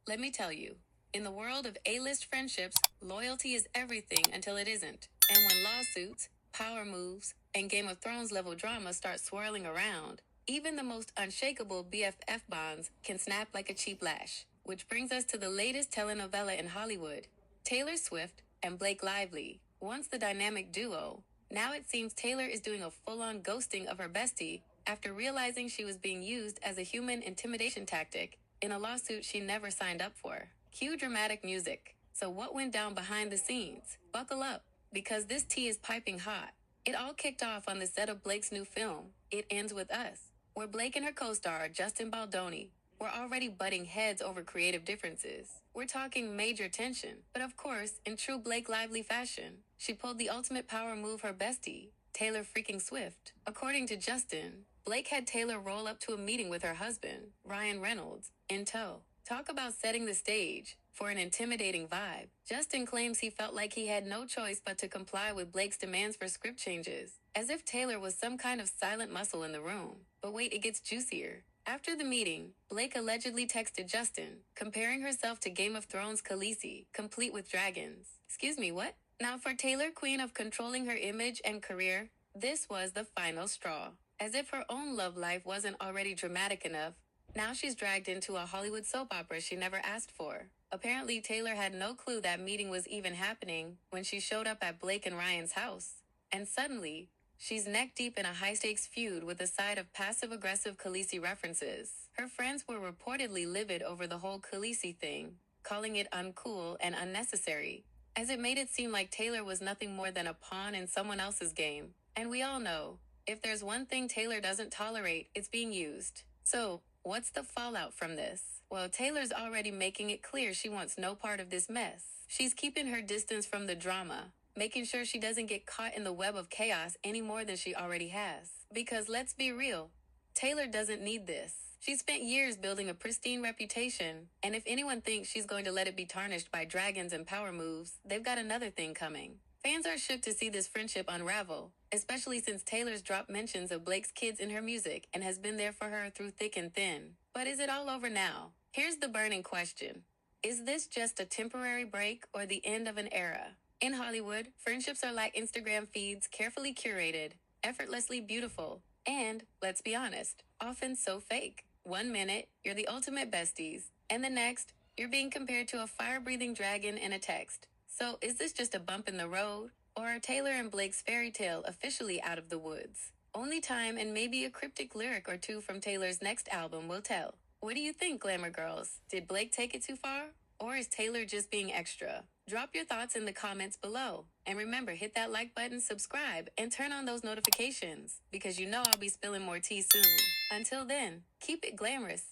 Let me tell you, in the world of A-list friendships, loyalty is everything until it isn't. And when lawsuits, power moves, and Game of Thrones level drama start swirling around, even the most unshakable BFF bonds can snap like a cheap lash. Which brings us to the latest telenovela in Hollywood. Taylor Swift and Blake Lively, once the dynamic duo, now it seems Taylor is doing a full-on ghosting of her bestie after realizing she was being used as a human intimidation tactic in a lawsuit she never signed up for. Cue dramatic music. So what went down behind the scenes? Buckle up, because this tea is piping hot. It all kicked off on the set of Blake's new film, It Ends With Us, where Blake and her co-star, Justin Baldoni, were already butting heads over creative differences. We're talking major tension, but of course, in true Blake Lively fashion, she pulled the ultimate power move her bestie, Taylor freaking Swift. According to Justin, Blake had Taylor roll up to a meeting with her husband, Ryan Reynolds, in tow. Talk about setting the stage for an intimidating vibe. Justin claims he felt like he had no choice but to comply with Blake's demands for script changes, as if Taylor was some kind of silent muscle in the room. But wait, it gets juicier. After the meeting, Blake allegedly texted Justin, comparing herself to Game of Thrones Khaleesi, complete with dragons. Excuse me, what? Now for Taylor, queen of controlling her image and career, this was the final straw. As if her own love life wasn't already dramatic enough, now she's dragged into a Hollywood soap opera she never asked for. Apparently, Taylor had no clue that meeting was even happening when she showed up at Blake and Ryan's house. And suddenly, she's neck-deep in a high-stakes feud with a side of passive-aggressive Khaleesi references. Her friends were reportedly livid over the whole Khaleesi thing, calling it uncool and unnecessary, as it made it seem like Taylor was nothing more than a pawn in someone else's game. And we all know, if there's one thing Taylor doesn't tolerate, it's being used. So, what's the fallout from this? Well, Taylor's already making it clear she wants no part of this mess. She's keeping her distance from the drama, making sure she doesn't get caught in the web of chaos any more than she already has. Because let's be real, Taylor doesn't need this. She spent years building a pristine reputation, and if anyone thinks she's going to let it be tarnished by dragons and power moves, they've got another thing coming. Fans are shook to see this friendship unravel, especially since Taylor's dropped mentions of Blake's kids in her music and has been there for her through thick and thin. But is it all over now? Here's the burning question. Is this just a temporary break or the end of an era? In Hollywood, friendships are like Instagram feeds, carefully curated, effortlessly beautiful, and, let's be honest, often so fake. One minute, you're the ultimate besties, and the next, you're being compared to a fire-breathing dragon in a text. So, is this just a bump in the road, or are Taylor and Blake's fairy tale officially out of the woods? Only time and maybe a cryptic lyric or two from Taylor's next album will tell. What do you think, Glamour Girls? Did Blake take it too far? Or is Taylor just being extra? Drop your thoughts in the comments below. And remember, hit that like button, subscribe, and turn on those notifications, because you know I'll be spilling more tea soon. Until then, keep it glamorous.